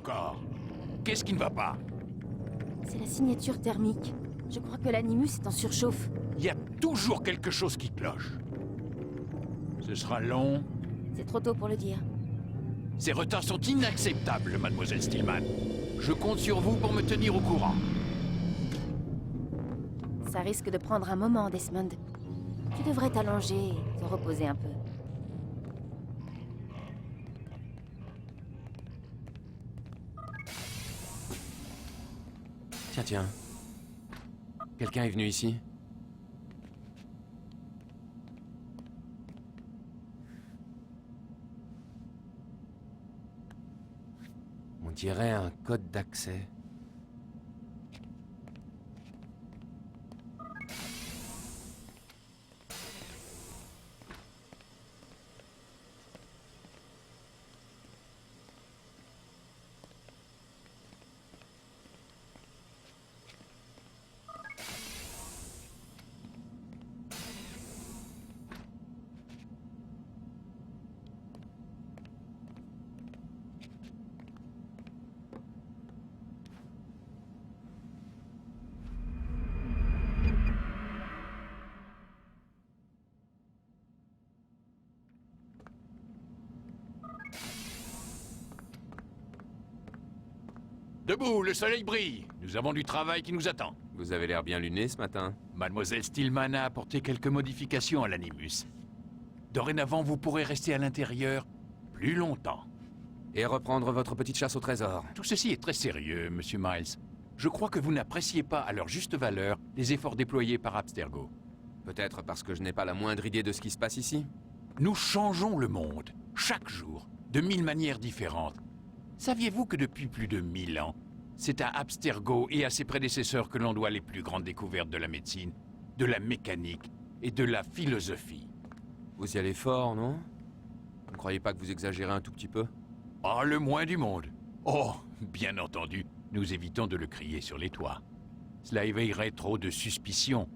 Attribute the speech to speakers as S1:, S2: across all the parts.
S1: encore? Qu'est-ce qui ne va pas?
S2: C'est la signature thermique. Je crois que l'animus est en surchauffe.
S1: Il y a toujours quelque chose qui cloche. Ce sera long.
S2: C'est trop tôt pour le dire.
S1: Ces retards sont inacceptables, mademoiselle Stillman. Je compte sur vous pour me tenir au courant.
S2: Ça risque de prendre un moment, Desmond. Tu devrais t'allonger et te reposer un peu.
S3: Tiens. Quelqu'un est venu ici? On dirait un code d'accès.
S1: Debout, le soleil brille. Nous avons du travail qui nous attend.
S3: Vous avez l'air bien luné ce matin.
S1: Mademoiselle Stillman a apporté quelques modifications à l'animus. Dorénavant, vous pourrez rester à l'intérieur plus longtemps.
S3: Et reprendre votre petite chasse au trésor.
S1: Tout ceci est très sérieux, Monsieur Miles. Je crois que vous n'appréciez pas à leur juste valeur les efforts déployés par Abstergo.
S3: Peut-être parce que je n'ai pas la moindre idée de ce qui se passe ici.
S1: Nous changeons le monde, chaque jour, de 1000 manières différentes. Saviez-vous que depuis plus de 1000 ans, c'est à Abstergo et à ses prédécesseurs que l'on doit les plus grandes découvertes de la médecine, de la mécanique et de la philosophie?
S3: Vous y allez fort, non? Vous ne croyez pas que vous exagérez un tout petit peu?
S1: Ah, le moins du monde. Oh, bien entendu, nous évitons de le crier sur les toits. Cela éveillerait trop de suspicions.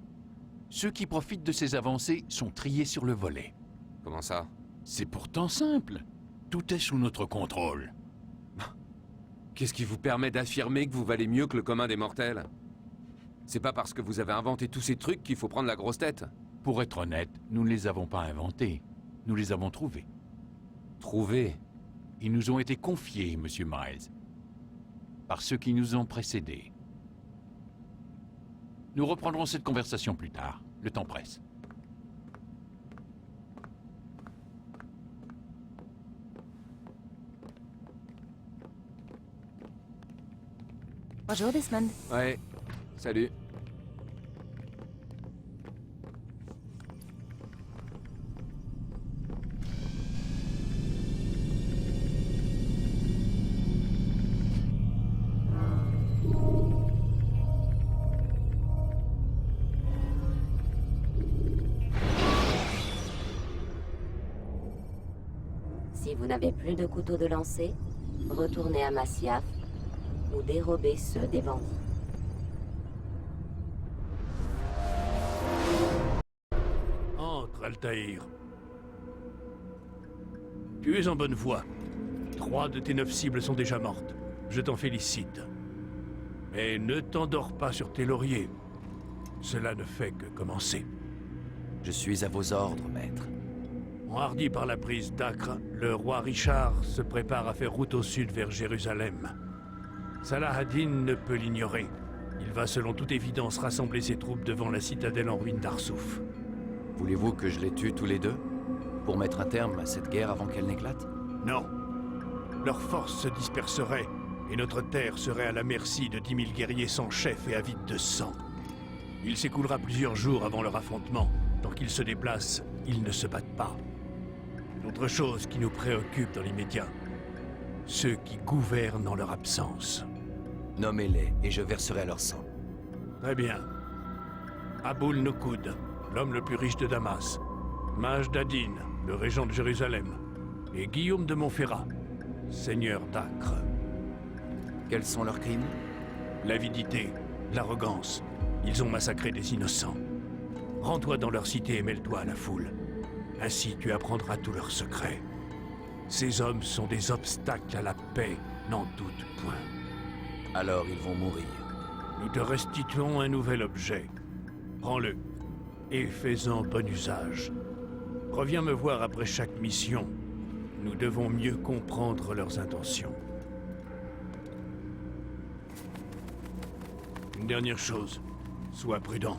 S1: Ceux qui profitent de ces avancées sont triés sur le volet.
S3: Comment ça?
S1: C'est pourtant simple. Tout est sous notre contrôle.
S3: Qu'est-ce qui vous permet d'affirmer que vous valez mieux que le commun des mortels? C'est pas parce que vous avez inventé tous ces trucs qu'il faut prendre la grosse tête.
S1: Pour être honnête, nous ne les avons pas inventés. Nous les avons trouvés.
S3: Trouvés?
S1: Ils nous ont été confiés, Monsieur Miles, par ceux qui nous ont précédés. Nous reprendrons cette conversation plus tard. Le temps presse.
S2: Bonjour, Desmond.
S3: Ouais. Salut.
S4: Si vous n'avez plus de couteau de lancer, retournez à Masyaf ou dérobez ceux des bandits.
S5: Entre, Altaïr. Tu es en bonne voie. 3 de tes 9 cibles sont déjà mortes. Je t'en félicite. Mais ne t'endors pas sur tes lauriers. Cela ne fait que commencer.
S6: Je suis à vos ordres, maître.
S5: Enhardi par la prise d'Acre, le roi Richard se prépare à faire route au sud vers Jérusalem. Salah ad-Din ne peut l'ignorer. Il va selon toute évidence rassembler ses troupes devant la citadelle en ruine d'Arsouf.
S6: Voulez-vous que je les tue tous les deux? Pour mettre un terme à cette guerre avant qu'elle n'éclate?
S5: Non. Leurs forces se disperseraient, et notre terre serait à la merci de 10 000 guerriers sans chef et avides de sang. Il s'écoulera plusieurs jours avant leur affrontement. Tant qu'ils se déplacent, ils ne se battent pas. D'autres choses qui nous préoccupent dans l'immédiat. Ceux qui gouvernent en leur absence.
S6: Nommez-les, et je verserai leur sang.
S5: Très bien. Aboul Nokoud, l'homme le plus riche de Damas. Majd ad-Din, le régent de Jérusalem. Et Guillaume de Montferrat, seigneur d'Acre.
S6: Quels sont leurs crimes?
S5: L'avidité, l'arrogance. Ils ont massacré des innocents. Rends-toi dans leur cité et mêle-toi à la foule. Ainsi tu apprendras tous leurs secrets. Ces hommes sont des obstacles à la paix, n'en doute point.
S6: Alors ils vont mourir.
S5: Nous te restituons un nouvel objet. Prends-le, et fais-en bon usage. Reviens me voir après chaque mission. Nous devons mieux comprendre leurs intentions. Une dernière chose, sois prudent.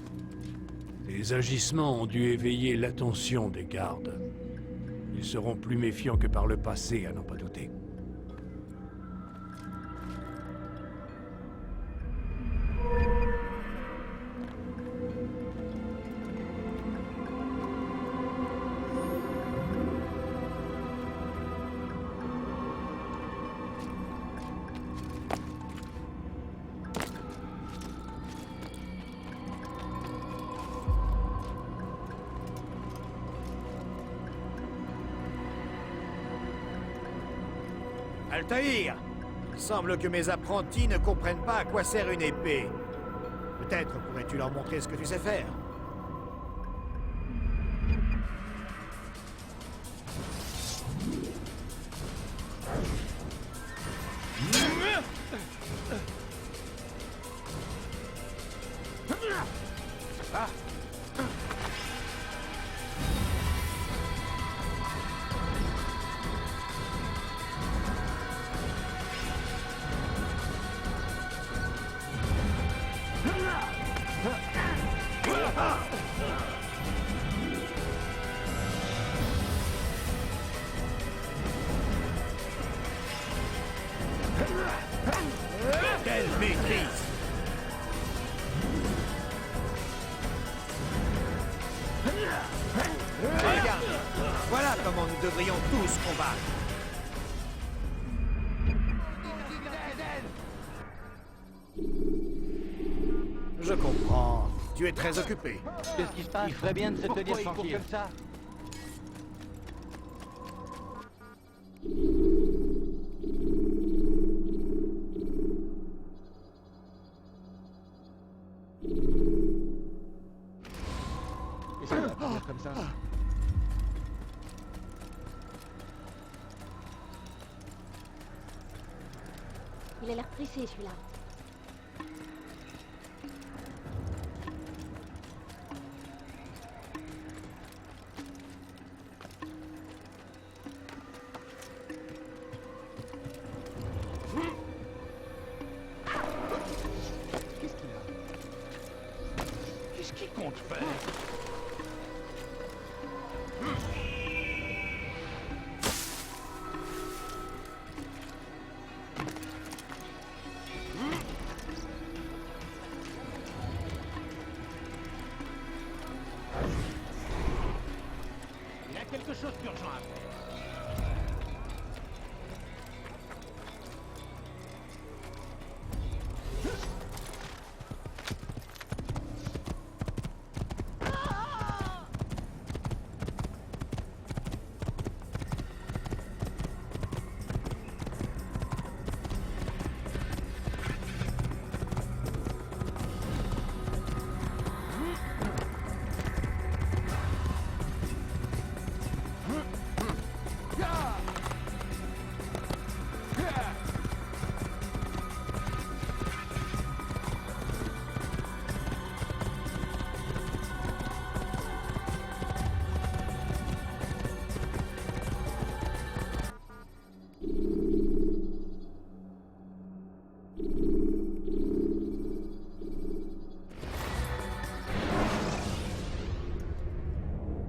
S5: Tes agissements ont dû éveiller l'attention des gardes. Ils seront plus méfiants que par le passé, à n'en pas douter.
S7: Altaïr! Il semble que mes apprentis ne comprennent pas à quoi sert une épée. Peut-être pourrais-tu leur montrer ce que tu sais faire. Quelle maîtrise! Regarde, voilà comment nous devrions tous combattre. Je comprends. Tu es très occupé.
S8: Qu'est-ce qui se passe? Il ferait bien de se tenir tranquille. Comme ça. Et ça va finir comme ça.
S2: Il a l'air pressé, celui-là.
S1: Qu'est-ce qu'il compte faire? Il y a quelque chose d'urgent à faire.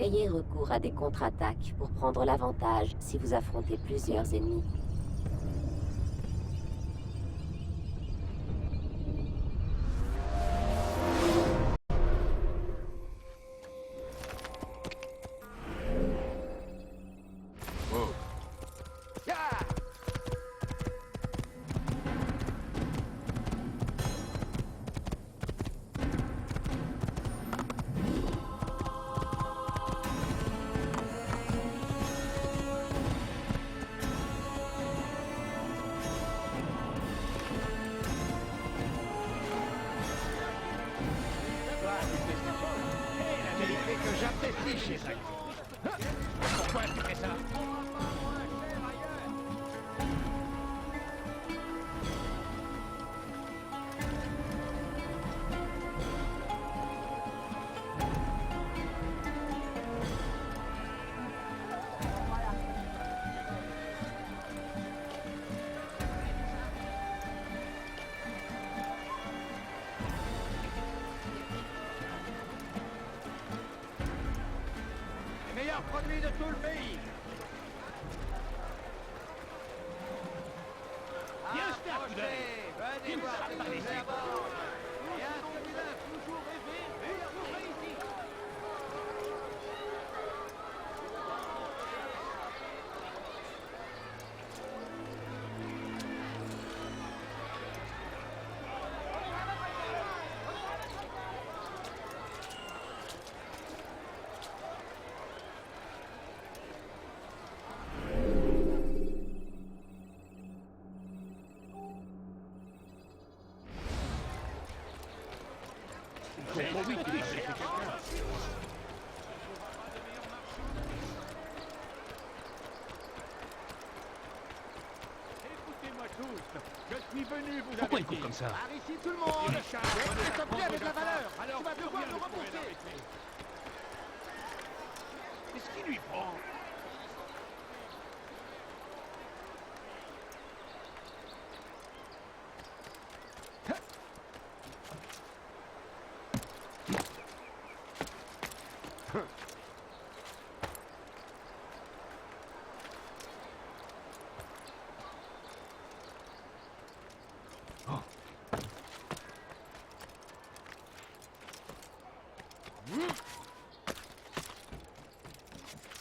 S4: Ayez recours à des contre-attaques pour prendre l'avantage si vous affrontez plusieurs ennemis.
S1: La qualité que j'apprécie chez Zach. Pourquoi tu fais ça?
S7: produits de tout le pays. Approchez, venez voir ce qui nous est à bord. Et un celui-là, toujours rêvé, toujours réussi.
S8: Écoutez-moi tous, je suis venu vous
S9: Pourquoi il
S8: avertir.
S9: court comme ça?
S7: Par ici tout le monde.
S8: Richard,
S7: C'est obtenu avec la valeur.
S8: alors
S7: Tu vas
S8: plus
S7: devoir
S8: rien
S7: le
S8: ne pourrait
S7: rembourser.
S8: l'arrêter. Qu'est-ce qui lui prend?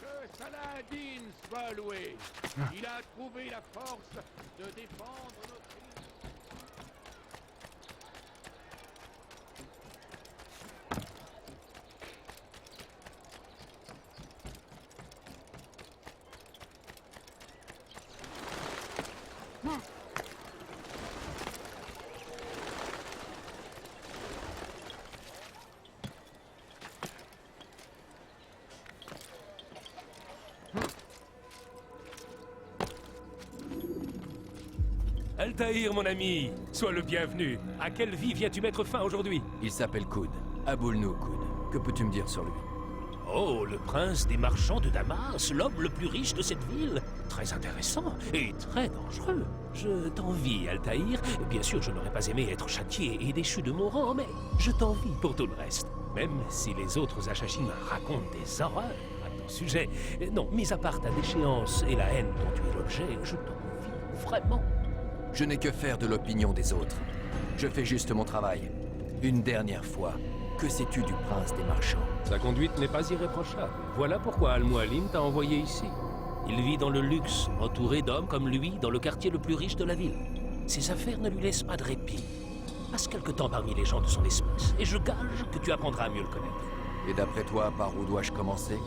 S8: Que Saladin soit loué. Il a trouvé la force de défendre notre île.
S9: Altaïr, mon ami, sois le bienvenu. À quelle vie viens-tu mettre fin aujourd'hui?
S6: Il s'appelle Koud. Aboulnou Koud. Que peux-tu me dire sur lui?
S9: Oh, le prince des marchands de Damas, l'homme le plus riche de cette ville. Très intéressant et très dangereux. Je t'envie, Altaïr. Bien sûr, je n'aurais pas aimé être châtié et déchu de mon rang, mais je t'envie pour tout le reste. Même si les autres Achachim racontent des horreurs à ton sujet. Non, mis à part ta déchéance et la haine dont tu es l'objet, je t'envie vraiment.
S6: Je n'ai que faire de l'opinion des autres. Je fais juste mon travail. Une dernière fois, que sais-tu du prince des marchands?
S9: Sa conduite n'est pas irréprochable. Voilà pourquoi Al-Mualim t'a envoyé ici. Il vit dans le luxe, entouré d'hommes comme lui, dans le quartier le plus riche de la ville. Ses affaires ne lui laissent pas de répit. Passe quelque temps parmi les gens de son espèce, et je gage que tu apprendras à mieux le connaître.
S6: Et d'après toi, par où dois-je commencer?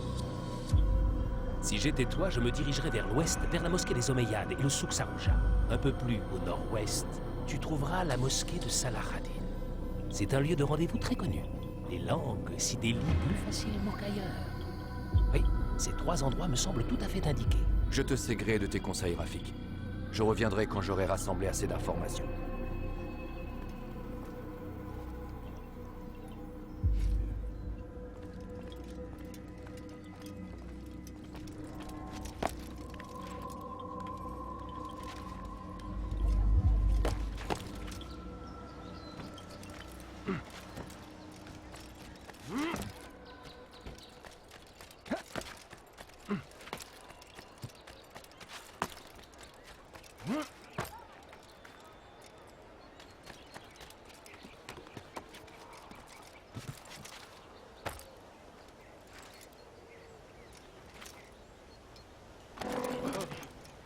S9: Si j'étais toi, je me dirigerais vers l'ouest, vers la mosquée des Omeyyades et le souk Sarouja. Un peu plus au nord-ouest, tu trouveras la mosquée de Salahadin. C'est un lieu de rendez-vous très connu. Les langues s'y délient plus facilement qu'ailleurs. Oui, ces trois endroits me semblent tout à fait indiqués.
S6: Je te sais gré de tes conseils, Rafik. Je reviendrai quand j'aurai rassemblé assez d'informations.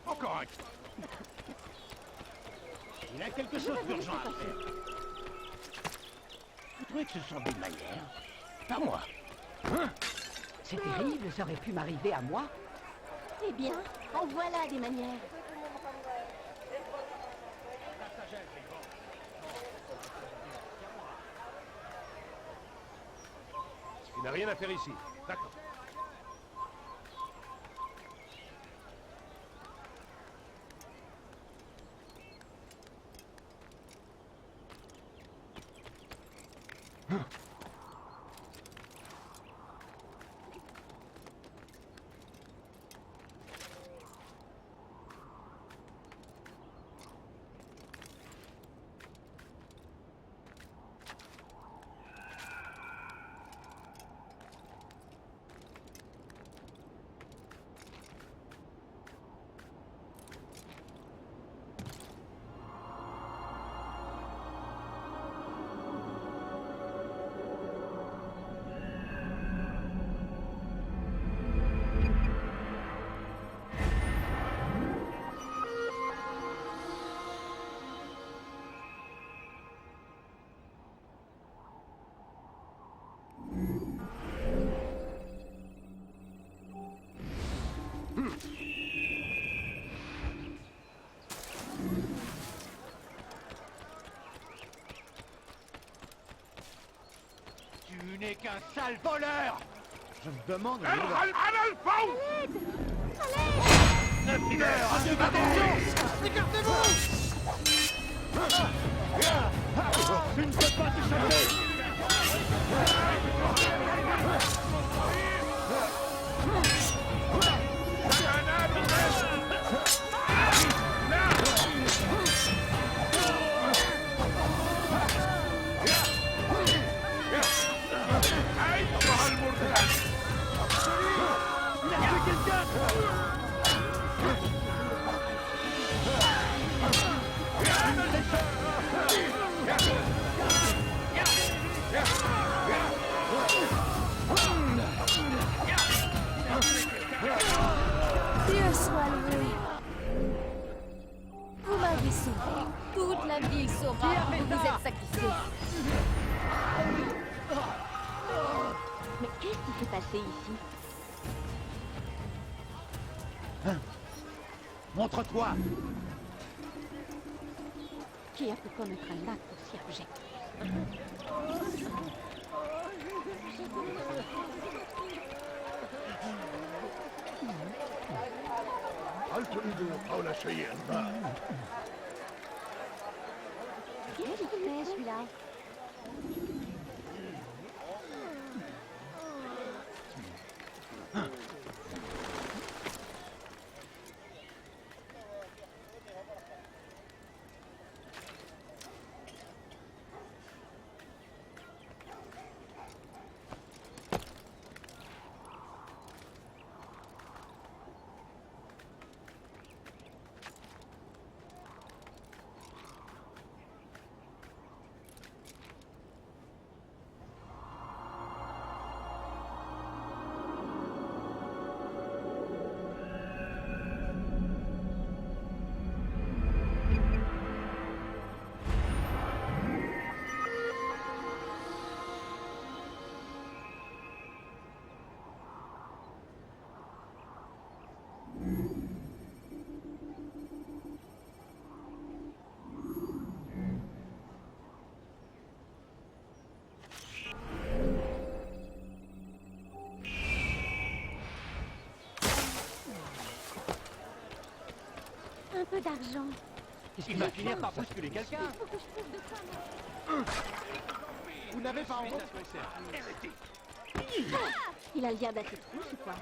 S8: Encore un. Il a quelque chose d'urgent à faire. Vous trouvez que ce sont des manières? Pas moi. Hein?
S10: C'est terrible, ça aurait pu m'arriver à moi.
S2: Eh bien, en voilà des manières.
S8: Il n'a rien à faire ici. D'accord. n'es qu'un sale voleur!
S7: Je me demande...
S8: Tu ne peux pas t'échapper!
S2: Dieu soit loué. Vous m'avez sauvé. Toute la ville saura que vous vous êtes sacrifié.
S11: Mais qu'est-ce qui s'est passé ici?
S8: Montre-toi!
S11: Qui a pu commettre un acte aussi abject? Qu'est-ce qu'il fait, celui-là? Un peu d'argent.
S8: Il va finir par bousculer quelqu'un!
S11: Il faut que je trouve de quoi me...
S8: Vous n'avez pas honte?
S11: Il a l'air d'assez trouche ou quoi?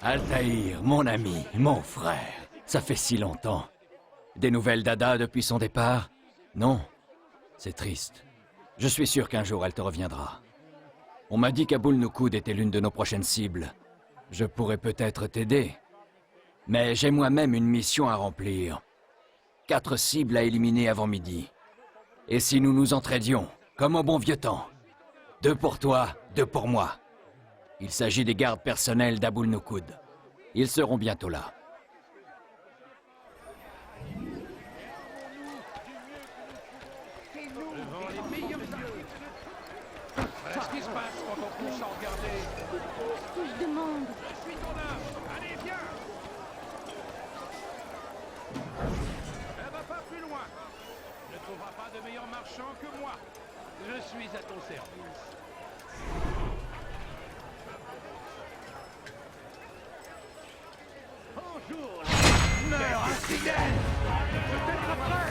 S12: Altaïr, mon ami, mon frère. Ça fait si longtemps. Des nouvelles d'Ada depuis son départ? Non. C'est triste. Je suis sûr qu'un jour elle te reviendra. On m'a dit qu'Aboul Noukoud était l'une de nos prochaines cibles. Je pourrais peut-être t'aider. Mais j'ai moi-même une mission à remplir. 4 cibles à éliminer avant midi. Et si nous nous entraidions, comme au bon vieux temps? 2 pour toi, 2 pour moi. Il s'agit des gardes personnels d'Aboul Noukoud. Ils seront bientôt là.
S8: Qu'est-ce qui se passe quand on couche sans regarder?
S11: Qu'est-ce que je demande?
S8: Je suis ton homme! Allez, viens! Ne va pas plus loin! Ne trouveras pas de meilleur marchand que moi! Je suis à ton service. Bonjour! Meurs, infidèle! Je t'attraperai!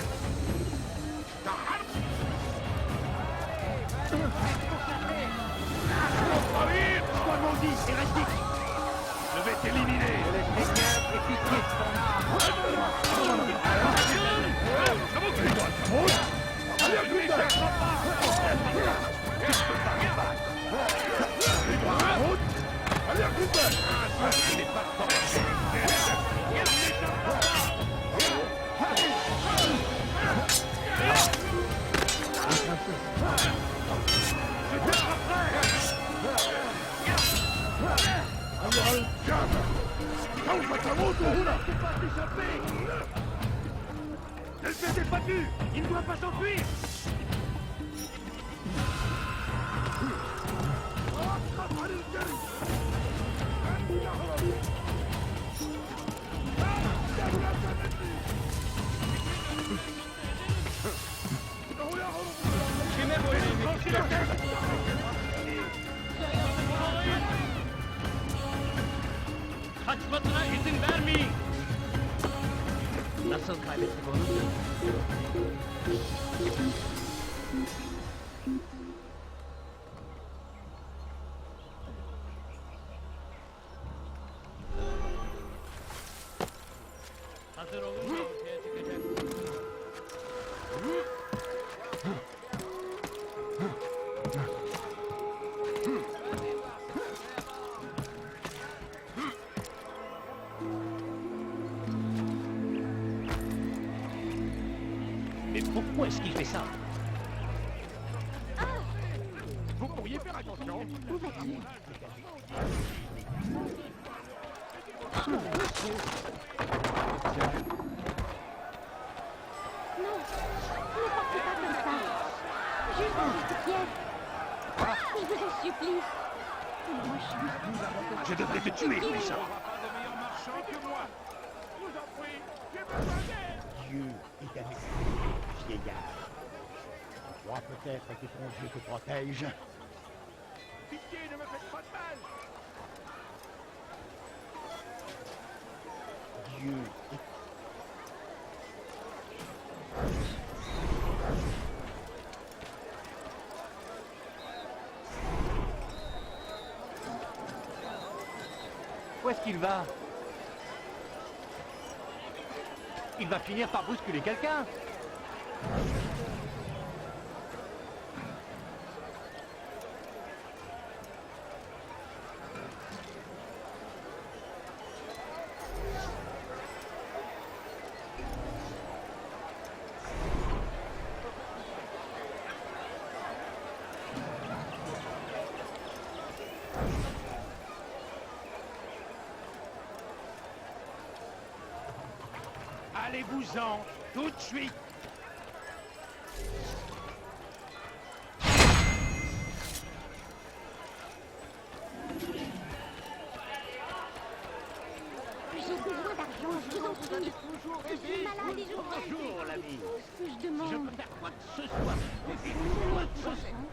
S8: Sois maudit, hérétique! Je vais t'éliminer! Le Seigneur est pitié de ton âme! Ne le faisait pas vu! Il ne doit pas s'enfuir!
S9: Mais pourquoi est-ce qu'il fait ça?
S8: Vous pourriez faire attention.
S11: Où vas-tu? Non, ne partez pas comme ça. Juste une petite pièce. Je vous en supplie. Moi,
S9: Je devrais te tuer, Mélissa.
S8: Pas de meilleur marchand que moi. Je vous en prie, j'ai besoin d'aide.
S7: Dieu est avec vous, vieillard. Crois peut-être que ton Dieu te protège.
S8: Pitié, ne me faites pas de mal.
S7: Dieu est...
S10: Où est-ce qu'il va? Il va finir par bousculer quelqu'un.
S8: Allez-vous-en, tout de suite.
S11: J'ai besoin d'argent, je vous en prie. Je suis malade et je
S9: Bonjour, l'ami.
S11: ce que je demande.
S9: Je peux faire quoi que ce soit.
S11: Donnez-moi de l'argent.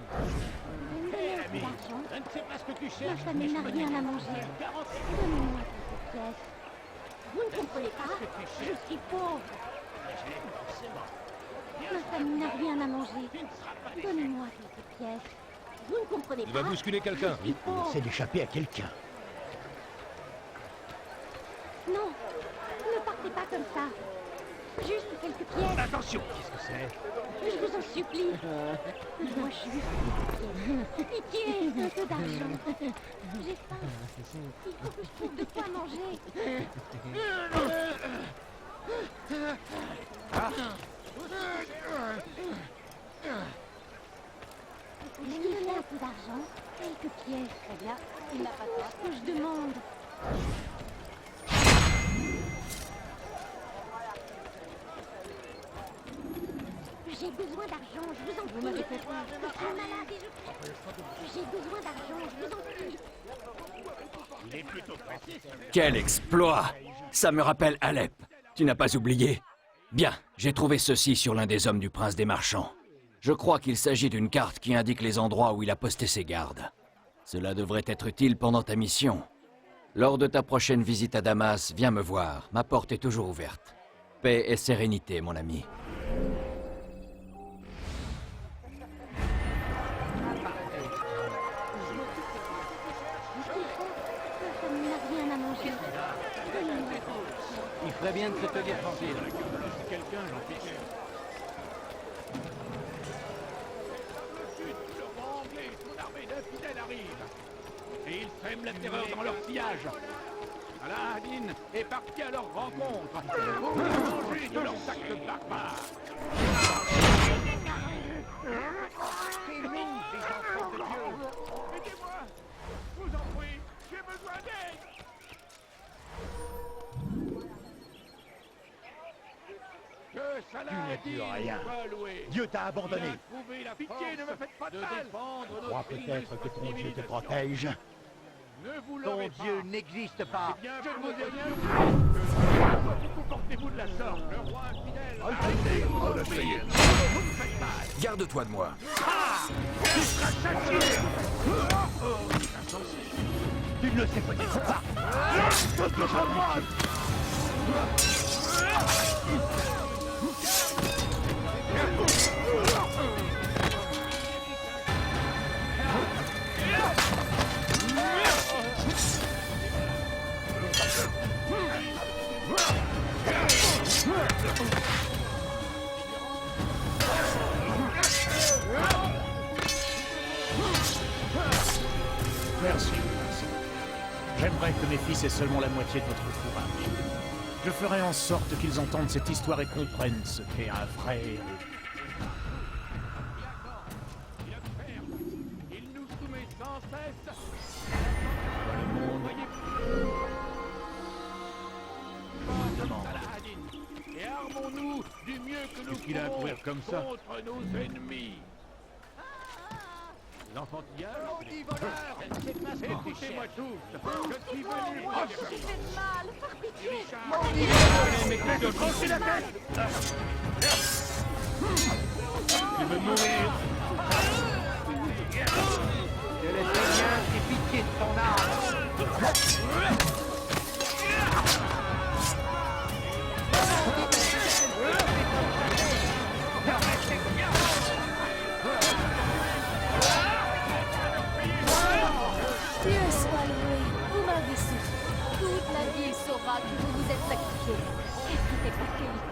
S11: Vous me donnez un peu d'argent.
S9: Je ne sais pas ce que tu
S11: Ma
S9: cherches, mais
S11: famille
S9: je
S11: n'a
S9: peux
S11: rien
S9: t'aider.
S11: à manger.
S9: Garantie.
S11: Donnez-moi quelques pièces. Vous ne comprenez pas? Je suis pauvre.
S9: Forcément.
S11: Ma famille n'a rien à manger. Donnez-moi quelques pièces. Vous ne comprenez pas?
S9: bousculer quelqu'un.
S11: Je suis pauvre.
S7: essaie d'échapper à quelqu'un.
S11: Non, ne partez pas comme ça. Juste quelques pièces.
S9: Attention. Qu'est-ce que c'est?
S11: Je vous en supplie. Moi, juste pitié, un peu d'argent. J'ai faim. Il faut que je trouve de quoi manger. Est-ce qu'il me donne un peu d'argent? Quelques pièces. Très bien. Il n'a pas tort. Ce que je demande. J'ai besoin d'argent, je vous en prie. Je suis malade et j'ai besoin d'argent, je vous en prie.
S9: Il est plutôt précis.
S12: Quel exploit! Ça me rappelle Alep. Tu n'as pas oublié? Bien, j'ai trouvé ceci sur l'un des hommes du prince des marchands. Je crois qu'il s'agit d'une carte qui indique les endroits où il a posté ses gardes. Cela devrait être utile pendant ta mission. Lors de ta prochaine visite à Damas, viens me voir. Ma porte est toujours ouverte. Paix et sérénité, mon ami.
S11: Ma famille n'a rien à manger. Donnez-moi quelques pièces.
S10: Il ferait bien de se tenir tranquille.
S8: C'est quelqu'un, j'en suis sûr. Le sud, le roi anglais et son armée d'infidèles arrivent. Et ils sèment la terreur dans leur sillage. Aladdin est parti à leur rencontre pour les venger de leurs actes barbares. C'est nous, les enfants de Dieu. Aidez-moi, je vous en prie, j'ai besoin d'aide. Que
S7: plus
S8: Saladin
S7: rien.
S8: soit loué.
S7: Dieu t'a abandonné.
S8: Il a trouvé la pitié, ne me faites pas de mal.
S7: Crois peut-être que ton Dieu te protège.
S8: Ne vous
S10: Ton
S8: levez pas.
S10: Dieu n'existe pas.
S8: Eh bien, je ne vous ai rien dit. Pourquoi vous comportez-vous de la sorte? Le roi infidèle. Arrêtez-vous de l'obéir. Vous me faites mal.
S6: Garde-toi de moi.
S8: Tu seras châtié.
S7: Tu ne le sais peut-être pas.
S9: Merci, Vincent. J'aimerais que mes fils aient seulement la moitié de votre courage. Je ferai en sorte qu'ils entendent cette histoire et comprennent ce qu'est un vrai héros.
S8: Il nous soumet sans cesse.
S9: Le monde
S8: Et armons-nous du mieux que nous
S9: Qu'est-ce qu'il a à
S8: pouvons
S9: courir comme ça
S8: contre nos ennemis. L'enfantillage. Écoutez-moi tous. Je suis venu.
S11: J'ai fait mal, par pitié.
S8: Tranchez la tête.
S9: Tu veux mourir?
S10: Je le sais bien, j'ai pitié de ton âme.
S2: Dieu soit loué, vous m'avez sauvé. Toute la ville saura que vous vous êtes sacrifié.
S11: C'était pas terrible.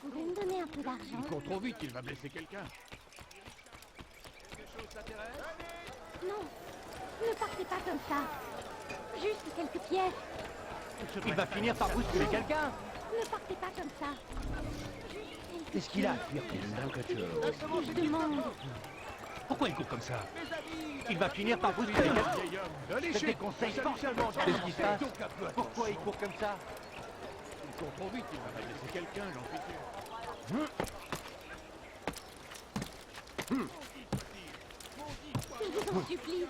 S11: Vous pouvez me donner un peu d'argent?
S8: Il court trop vite, il va blesser quelqu'un. Quelque chose t'intéresse?
S11: Non, ne partez pas comme ça. Juste quelques pièces.
S10: Il va finir par bousculer quelqu'un.
S11: Ne partez pas comme ça.
S10: Qu'est-ce qu'il a à fuir
S11: Je demande.
S9: Pourquoi il court comme ça?
S10: Il va finir par bousculer quelqu'un.
S8: Allez,
S10: Je te déconseille fortement. Qu'est-ce qui se passe? Pourquoi il court comme ça?
S8: Il court trop vite, il va blesser quelqu'un, j'en suis sûr.
S11: Je vous en supplie.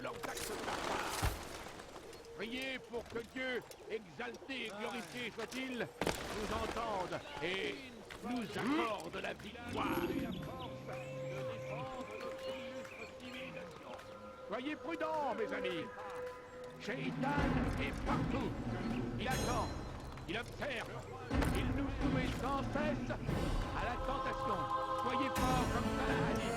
S8: leurs actes barbares. Priez pour que Dieu, exalté et glorifié soit-il, nous entende et nous accorde la victoire. Soyez prudents, mes amis. Shaitan est partout. Il attend, il observe, il nous soumet sans cesse à la tentation. Soyez forts comme Saladin.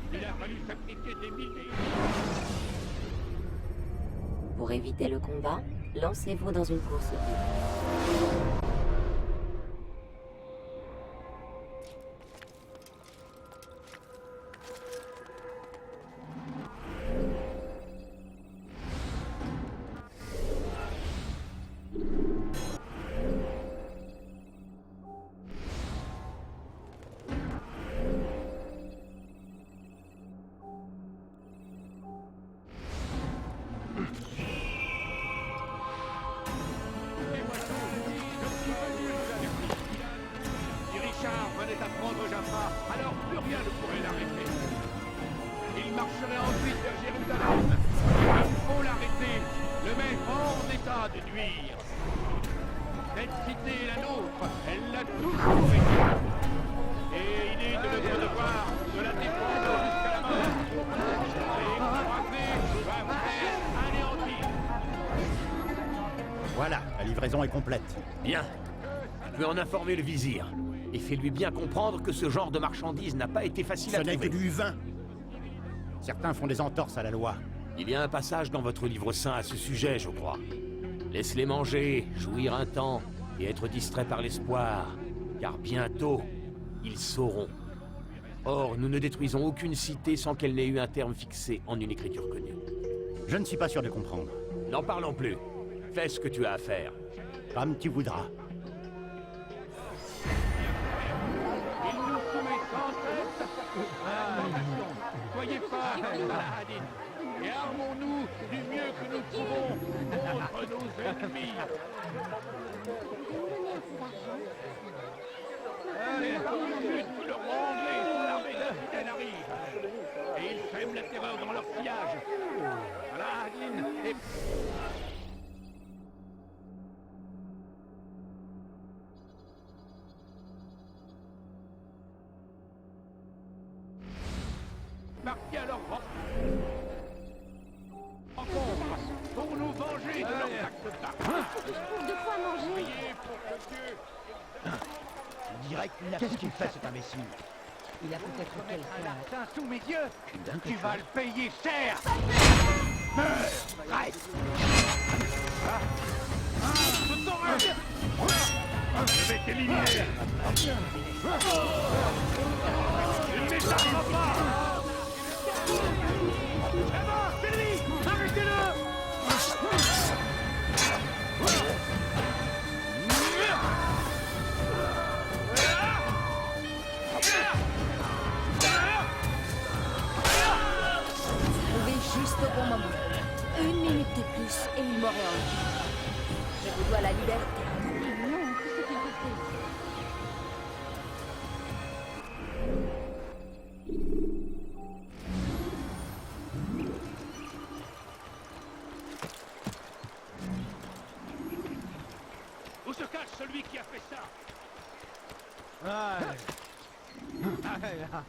S8: Et armons-nous du mieux que nous pouvons.
S4: Pour éviter le combat, lancez-vous dans une course libre.
S8: Alors plus rien ne pourrait l'arrêter. Il marcherait ensuite vers Jérusalem. Il faut l'arrêter, le mettre hors d'état de nuire. Cette cité est la nôtre, elle l'a toujours été. Et il est de notre devoir de la défendre jusqu'à la mort. Et écraser va faire anéantir.
S7: Voilà, la livraison est complète.
S9: Bien. Tu peux en informer le vizir. Et fais-lui bien comprendre que ce genre de marchandise n'a pas été facile à trouver.
S7: Ce n'est que du vin. Certains font des entorses à la loi.
S9: Il y a un passage dans votre livre saint à ce sujet, je crois. Laisse-les manger, jouir un temps, et être distrait par l'espoir. Car bientôt, ils sauront. Or, nous ne détruisons aucune cité sans qu'elle n'ait eu un terme fixé en une écriture connue.
S7: Je ne suis pas sûr de comprendre.
S9: N'en parlons plus. Fais ce que tu as à faire.
S7: Comme tu voudras.
S8: Soyez forts, Saladin, et armons-nous du mieux que nous pouvons contre nos ennemis. Allez, le roi anglais sous l'armée d'Infidèle arrive, et ils sèment la terreur dans leur sillage. Saladin est... marqués à leur rencontre pour nous venger de leurs actes barbares.
S11: Je trouve de quoi manger.
S8: Priez pour que Dieu...
S10: On dirait qu'il n'a... Qu'est-ce qu'il fait, cet imbécile?
S11: Il a peut-être quelqu'un.
S10: Lartin sous mes yeux. Tu vas le payer cher. Meurs. Reste.
S8: Je vais t'éliminer. Il ne m'échappera pas.
S10: Là-bas, c'est lui. Arrêtez-le.
S2: Une minute de plus et il m'aurait enlevé. Je vous dois la liberté.
S11: Non, que s'est-il passé?
S8: Où se cache celui qui a fait ça?
S7: Ouais. Ah, là.